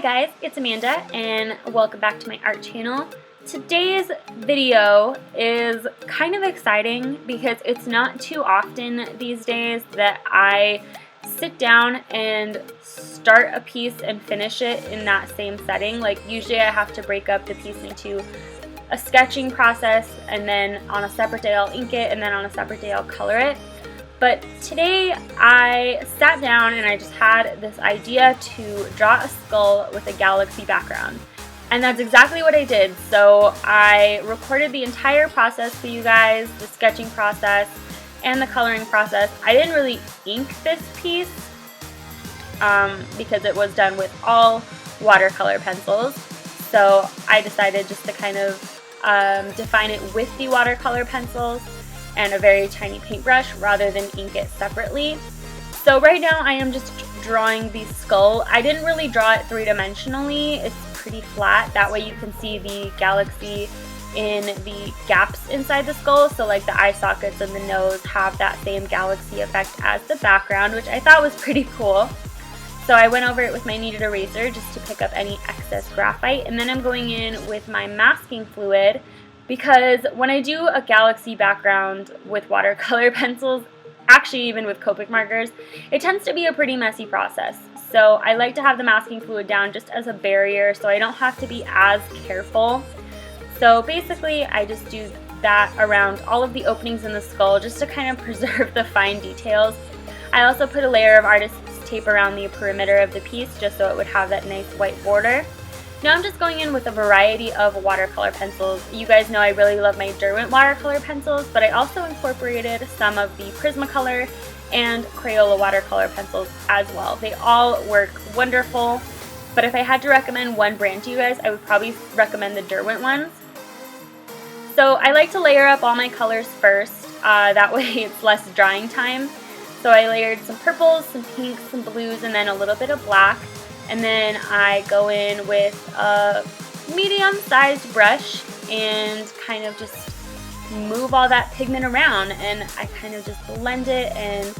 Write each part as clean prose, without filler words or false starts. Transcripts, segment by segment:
Hi guys, it's Amanda and welcome back to my art channel. Today's video is kind of exciting because it's not too often these days that I sit down and start a piece and finish it in that same setting. Like usually I have to break up the piece into a sketching process and then on a separate day I'll ink it and then on a separate day I'll color it. But today I sat down and I just had this idea to draw a skull with a galaxy background. And that's exactly what I did. So I recorded the entire process for you guys, the sketching process and the coloring process. I didn't really ink this piece because it was done with all watercolor pencils. So I decided just to kind of define it with the watercolor pencils and a very tiny paintbrush rather than ink it separately. So right now I am just drawing the skull. I didn't really draw it three-dimensionally. It's pretty flat. That way you can see the galaxy in the gaps inside the skull. So like the eye sockets and the nose have that same galaxy effect as the background, which I thought was pretty cool. So I went over it with my kneaded eraser just to pick up any excess graphite, and then I'm going in with my masking fluid because when I do a galaxy background with watercolor pencils, actually even with Copic markers, it tends to be a pretty messy process. So I like to have the masking fluid down just as a barrier so I don't have to be as careful. So basically I just do that around all of the openings in the skull just to kind of preserve the fine details. I also put a layer of artist's tape around the perimeter of the piece just so it would have that nice white border. Now I'm just going in with a variety of watercolor pencils. You guys know I really love my Derwent watercolor pencils, but I also incorporated some of the Prismacolor and Crayola watercolor pencils as well. They all work wonderful, but if I had to recommend one brand to you guys, I would probably recommend the Derwent ones. So I like to layer up all my colors first, that way it's less drying time. So I layered some purples, some pinks, some blues, and then a little bit of black. And then I go in with a medium-sized brush and kind of just move all that pigment around, and I kind of just blend it and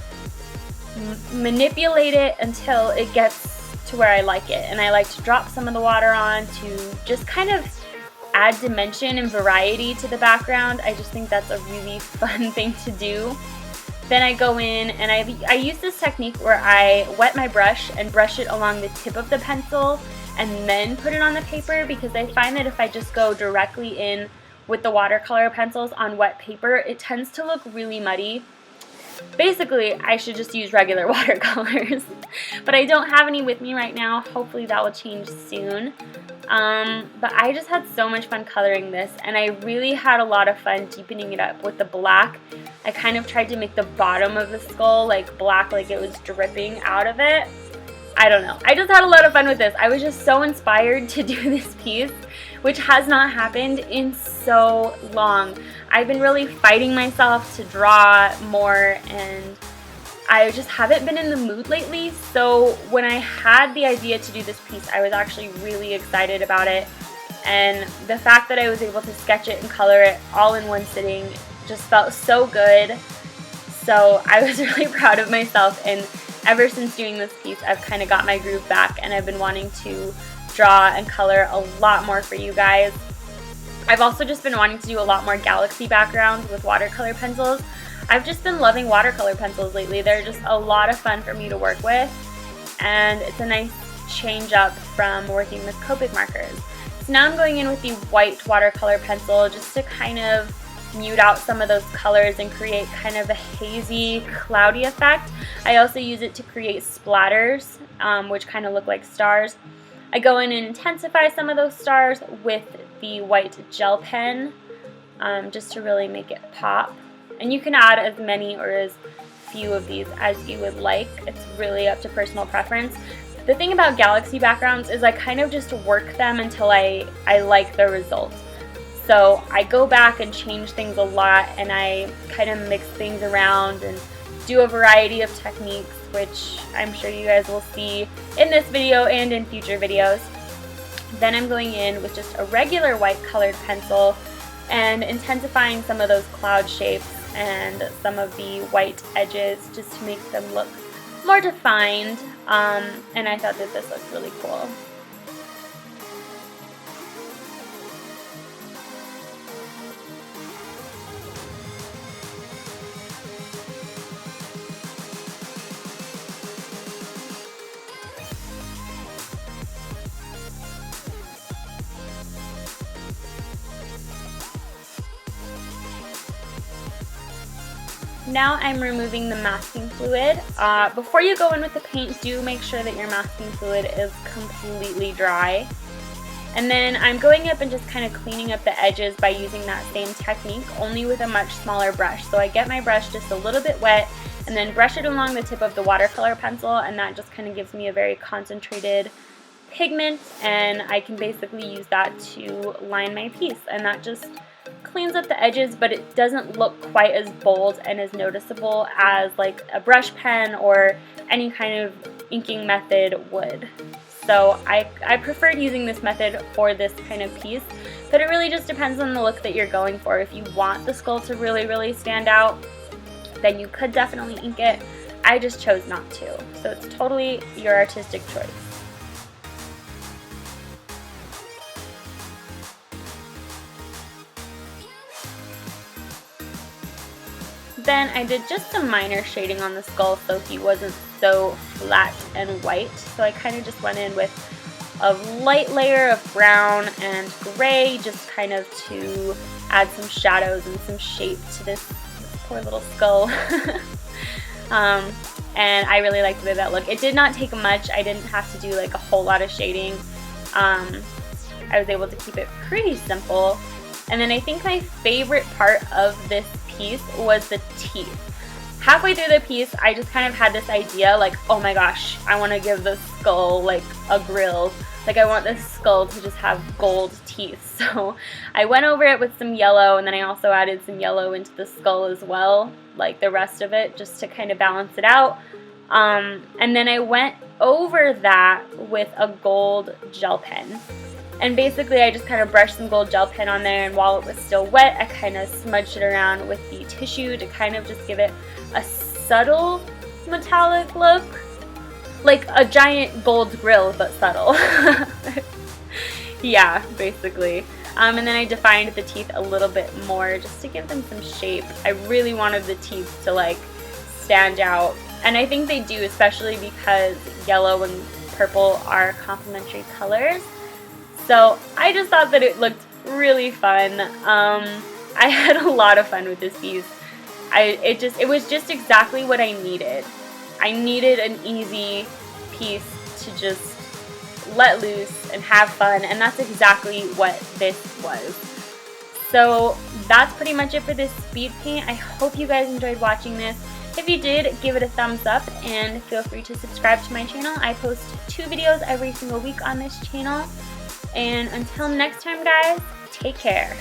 manipulate it until it gets to where I like it. And I like to drop some of the water on to just kind of add dimension and variety to the background. I just think that's a really fun thing to do. Then I go in and I use this technique where I wet my brush and brush it along the tip of the pencil and then put it on the paper, because I find that if I just go directly in with the watercolor pencils on wet paper, it tends to look really muddy. Basically, I should just use regular watercolors, but I don't have any with me right now. Hopefully that will change soon. But I just had so much fun coloring this, and I really had a lot of fun deepening it up with the black. I kind of tried to make the bottom of the skull like black, like it was dripping out of it. I don't know. I just had a lot of fun with this. I was just so inspired to do this piece, which has not happened in so long. I've been really fighting myself to draw more, and I just haven't been in the mood lately. So when I had the idea to do this piece, I was actually really excited about it. And the fact that I was able to sketch it and color it all in one sitting just felt so good. So I was really proud of myself, and ever since doing this piece, I've kind of got my groove back, and I've been wanting to draw and color a lot more for you guys. I've also just been wanting to do a lot more galaxy backgrounds with watercolor pencils. I've just been loving watercolor pencils lately. They're just a lot of fun for me to work with, and it's a nice change up from working with Copic markers. So now I'm going in with the white watercolor pencil just to kind of mute out some of those colors and create kind of a hazy, cloudy effect. I also use it to create splatters, which kind of look like stars. I go in and intensify some of those stars with the white gel pen, just to really make it pop. And you can add as many or as few of these as you would like. It's really up to personal preference. The thing about galaxy backgrounds is I kind of just work them until I like the result. So I go back and change things a lot, and I kind of mix things around and do a variety of techniques, which I'm sure you guys will see in this video and in future videos. Then I'm going in with just a regular white colored pencil and intensifying some of those cloud shapes and some of the white edges just to make them look more defined, and I thought that this looked really cool. Now I'm removing the masking fluid. Before you go in with the paint, do make sure that your masking fluid is completely dry. And then I'm going up and just kind of cleaning up the edges by using that same technique, only with a much smaller brush. So I get my brush just a little bit wet and then brush it along the tip of the watercolor pencil, and that just kind of gives me a very concentrated pigment, and I can basically use that to line my piece, and that just cleans up the edges, but it doesn't look quite as bold and as noticeable as like a brush pen or any kind of inking method would. So I preferred using this method for this kind of piece, but it really just depends on the look that you're going for. If you want the skull to really stand out, then you could definitely ink it. I just chose not to, so it's totally your artistic choice. Then I did just some minor shading on the skull so he wasn't so flat and white. So I kind of just went in with a light layer of brown and gray, just kind of to add some shadows and some shape to this poor little skull. And I really liked the way that looked. It did not take much. I didn't have to do like a whole lot of shading. I was able to keep it pretty simple. And then I think my favorite part of this piece was the teeth. Halfway through the piece, I just kind of had this idea like, oh my gosh, I want to give the skull like a grill. Like I want this skull to just have gold teeth. So I went over it with some yellow, and then I also added some yellow into the skull as well, like the rest of it, just to kind of balance it out. And then I went over that with a gold gel pen. And basically I just kind of brushed some gold gel pen on there, and while it was still wet, I kind of smudged it around with the tissue to kind of just give it a subtle metallic look. Like a giant gold grill, but subtle. Yeah, basically. And then I defined the teeth a little bit more just to give them some shape. I really wanted the teeth to like stand out. And I think they do, especially because yellow and purple are complementary colors. So I just thought that it looked really fun. I had a lot of fun with this piece. It was just exactly what I needed. I needed an easy piece to just let loose and have fun, and that's exactly what this was. So that's pretty much it for this speed paint. I hope you guys enjoyed watching this. If you did, give it a thumbs up and feel free to subscribe to my channel. I post 2 videos every single week on this channel. And until next time, guys, take care.